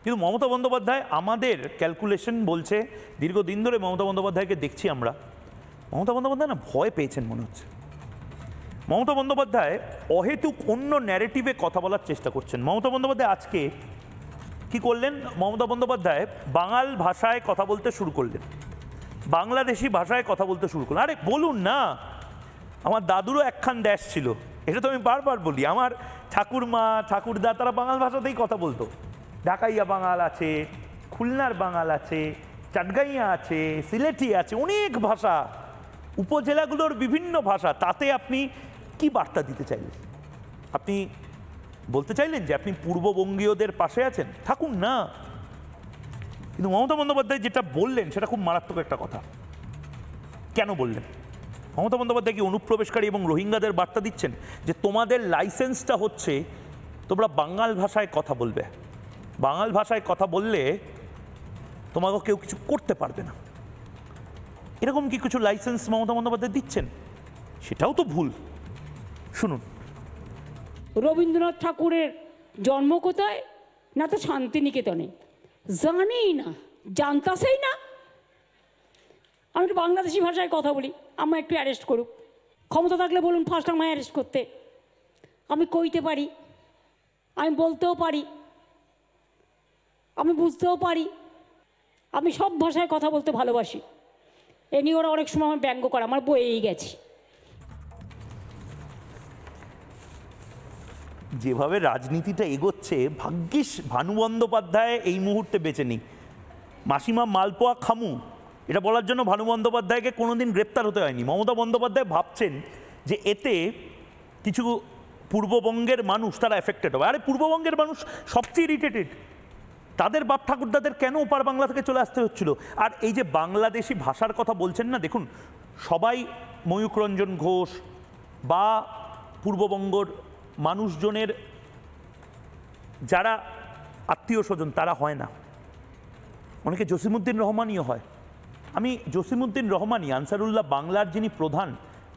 কিন্তু মমতা বন্দ্যোপাধ্যায়, আমাদের ক্যালকুলেশন বলছে, দীর্ঘদিন ধরে মমতা বন্দ্যোপাধ্যায়কে দেখছি আমরা, মমতা বন্দ্যোপাধ্যায় না ভয় পেয়েছেন মনে হচ্ছে। মমতা বন্দ্যোপাধ্যায় অহেতুক অন্য ন্যারেটিভে কথা বলার চেষ্টা করছেন। মমতা বন্দ্যোপাধ্যায় আজকে কি করলেন? মমতা বন্দ্যোপাধ্যায় বাঙাল ভাষায় কথা বলতে শুরু করলেন, বাংলাদেশি ভাষায় কথা বলতে শুরু করলেন। আরে বলুন না, আমার দাদুরও একখান দেশ ছিল, এটা তো আমি বারবার বলি। আমার ঠাকুরমা ঠাকুরদা তারা বাঙাল ভাষাতেই কথা বলতো। ঢাকাইয়া বাঙাল আছে, খুলনার বাঙাল আছে, চাটগাইয়া আছে, সিলেটি আছে, অনেক ভাষা, উপজেলাগুলোর বিভিন্ন ভাষা। তাতে আপনি কি বার্তা দিতে চাইলেন? আপনি বলতে চাইলেন যে আপনি পূর্ববঙ্গীয়দের পাশে আছেন? থাকুন না। কিন্তু মমতা বন্দ্যোপাধ্যায় যেটা বললেন সেটা খুব মারাত্মক একটা কথা। কেন বললেন? মমতা বন্দ্যোপাধ্যায় কি অনুপ্রবেশকারী এবং রোহিঙ্গাদের বার্তা দিচ্ছেন যে তোমাদের লাইসেন্সটা হচ্ছে তোমরা বাঙাল ভাষায় কথা বলবে, বাঙাল ভাষায় কথা বললে তোমাকে কেউ কিছু করতে পারবে না, এরকম কি কিছু লাইসেন্স মমতা বন্দ্যোপাধ্যায় দিচ্ছেন? সেটাও তো ভুল। শুনুন। রবীন্দ্রনাথ ঠাকুরের জন্ম কোথায়? না তো শান্তিনিকেতনে। জানেই না, জানতাসেই না। আমি একটু বাংলাদেশি ভাষায় কথা বলি, আমায় একটু অ্যারেস্ট করুক। ক্ষমতা থাকলে বলুন ফার্স্ট আমায় অ্যারেস্ট করতে। আমি কইতে পারি, আমি বলতেও পারি, আমি বুঝতেও পারি, আমি সব ভাষায় কথা বলতে ভালোবাসি। এ নিয়ে ওরা অনেক সময় আমার ব্যঙ্গ করে, আমার বয়েই গেছে। যেভাবে রাজনীতিটা এগোচ্ছে, ভাগ্যিস ভানু বন্দ্যোপাধ্যায় এই মুহূর্তে বেঁচে নেই। মাসিমা মালপোয়া খামু এটা বলার জন্য ভানু বন্দ্যোপাধ্যায়কে কোনোদিন গ্রেপ্তার হতে হয়নি। মমতা বন্দ্যোপাধ্যায় ভাবছেন যে এতে কিছু পূর্ববঙ্গের মানুষ তারা এফেক্টেড হবে। আরে পূর্ববঙ্গের মানুষ সবচেয়ে ইরিটেটেড, তাদের বাপ ঠাকুরদাদের কেন ওপার বাংলা থেকে চলে আসতে হচ্ছিল। আর এই যে বাংলাদেশি ভাষার কথা বলছেন না, দেখুন সবাই ময়ূখ রঞ্জন ঘোষ বা পূর্ববঙ্গর মানুষজনের যারা আত্মীয় স্বজন তারা হয় না, অনেকে জসিমউদ্দিন রহমানিও হয়। আমি জসিমউদ্দিন রহমানি, আনসারুল্লাহ বাংলার যিনি প্রধান,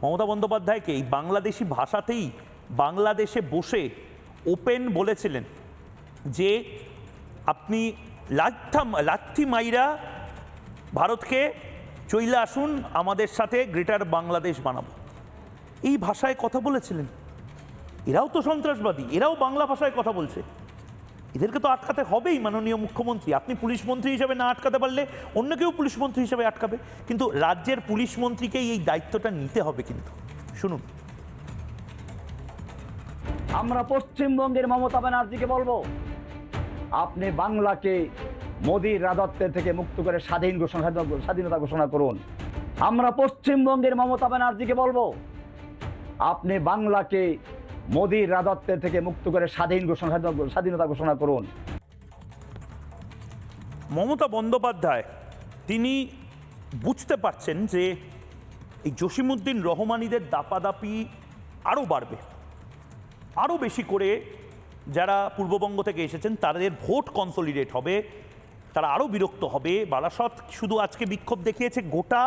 মমতা বন্দ্যোপাধ্যায়কে এই বাংলাদেশি ভাষাতেই বাংলাদেশে বসে ওপেন বলেছিলেন যে আপনি লাথি মাইরা ভারতকে চইলা আসুন, আমাদের সাথে গ্রেটার বাংলাদেশ বানাবো, এই ভাষায় কথা বলেছিলেন। এরাও তো সন্ত্রাসবাদী, এরাও বাংলা ভাষায় কথা বলছে, এদেরকে তো আটকাতে হবেই। মাননীয় মুখ্যমন্ত্রী, আপনি পুলিশ মন্ত্রী হিসেবে না আটকাতে পারলে অন্য কেউ পুলিশ মন্ত্রী হিসেবে আটকাবে, কিন্তু রাজ্যের পুলিশ মন্ত্রীকেই এই দায়িত্বটা নিতে হবে। কিন্তু শুনুন। আমরা পশ্চিমবঙ্গের মমতা ব্যানার্জিকে বলবো, আপনি বাংলাকে মোদির রাজত্বের থেকে মুক্ত করে স্বাধীনতা ঘোষণা করুন। আমরা পশ্চিমবঙ্গের মমতা ব্যানার্জিকে বলবো, আপনি বাংলাকে মোদির রাজত্বের থেকে মুক্ত করে স্বাধীনতা ঘোষণা করুন। মমতা বন্দ্যোপাধ্যায় তিনি বুঝতে পারছেন যে এই জসিমউদ্দিন রহমানিদের দাপাদাপি আরও বাড়বে, আরও বেশি করে যারা পূর্ববঙ্গ থেকে এসেছেন তাদের ভোট কনসলিডেট হবে, তারা আরও বিরক্ত হবে। বারাসত শুধু আজকে বিক্ষোভ দেখিয়েছে, গোটা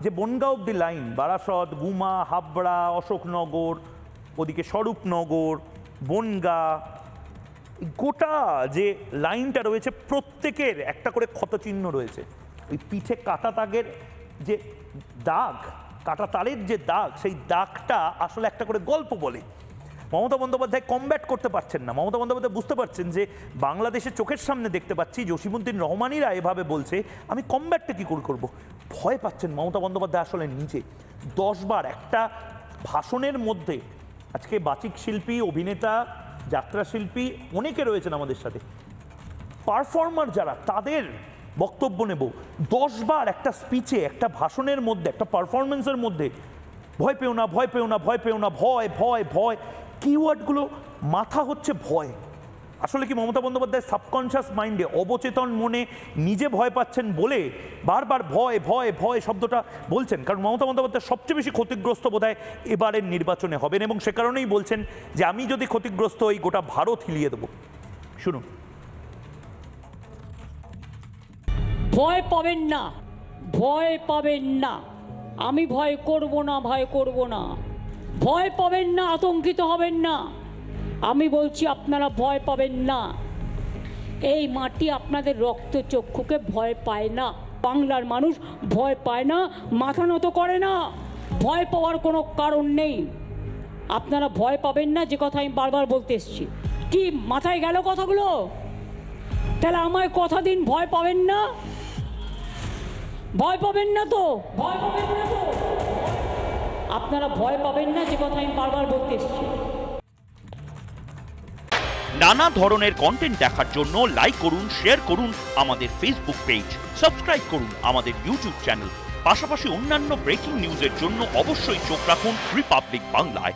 যে বনগাঁ অব্দি লাইন, বারাসত, গুমা, হাবড়া, অশোকনগর, ওদিকে স্বরূপনগর, বনগাঁ, গোটা যে লাইনটা রয়েছে প্রত্যেকের একটা করে ক্ষতচিহ্ন রয়েছে। ওই পিঠে কাটা দাগের যে দাগ, কাটা তারের যে দাগ, সেই দাগটা আসলে একটা করে গল্প বলে। মমতা বন্দ্যোপাধ্যায় কমব্যাট করতে পারছেন না। মমতা বন্দ্যোপাধ্যায় বুঝতে পারছেন যে বাংলাদেশের চোখের সামনে দেখতে পাচ্ছি জসিমউদ্দিন রহমানিরা এভাবে বলছে, আমি কমব্যাটটা কী করে করবো। ভয় পাচ্ছেন মমতা বন্দ্যোপাধ্যায় আসলে নিজে। 10 বার একটা ভাষণের মধ্যে, আজকে বাচিক শিল্পী, অভিনেতা, যাত্রা শিল্পী অনেকে রয়েছেন আমাদের সাথে, পারফর্মার যারা, তাদের বক্তব্য নেব। 10 বার একটা স্পিচে, একটা ভাষণের মধ্যে, একটা পারফরমেন্সের মধ্যে ভয় পেও না, ভয় পেও না, ভয় পেও না, ভয় ভয় ভয়, কিওয়ার্ডগুলো মাথা হচ্ছে ভয়। আসলে কি মমতা বন্দ্যোপাধ্যায় সাবকনশিয়াস মাইন্ডে, অবচেতন মনে নিজে ভয় পাচ্ছেন বলে বারবার ভয় ভয় ভয় শব্দটা বলছেন? কারণ মমতা বন্দ্যোপাধ্যায় সবচেয়ে বেশি ক্ষতিগ্রস্ত বোধহয় এবারের নির্বাচনে হবেন, এবং সে কারণেই বলছেন যে আমি যদি ক্ষতিগ্রস্ত হই গোটা ভারত হিলিয়ে দেব। শুনুন। ভয় পাবেন না, ভয় পাবেন না, আমি ভয় করব না, ভয় করব না, ভয় পাবেন না, আতঙ্কিত হবেন না। আমি বলছি আপনারা ভয় পাবেন না। এই মাটি আপনাদের রক্ত চক্ষুকে ভয় পায় না। বাংলার মানুষ ভয় পায় না, মাথা নত করে না। ভয় পাওয়ার কোনো কারণ নেই। আপনারা ভয় পাবেন না, যে কথা আমি বারবার বলতে এসেছি। কি মাথায় গেল কথাগুলো? তাহলে আমায় কথা দিন, ভয় পাবেন না, ভয় পাবেন না তো, ভয় পাবেন না তো। আপনারা ভয় পাবেন না, যে কথা আমি বারবার বলতে এসেছি। নানা ধরনের কন্টেন্ট দেখার জন্য লাইক করুন, শেয়ার করুন আমাদের ফেসবুক পেজ, সাবস্ক্রাইব করুন আমাদের ইউটিউব চ্যানেল। পাশাপাশি অন্যান্য ব্রেকিং নিউজের জন্য অবশ্যই চোখ রাখুন রিপাবলিক বাংলায়।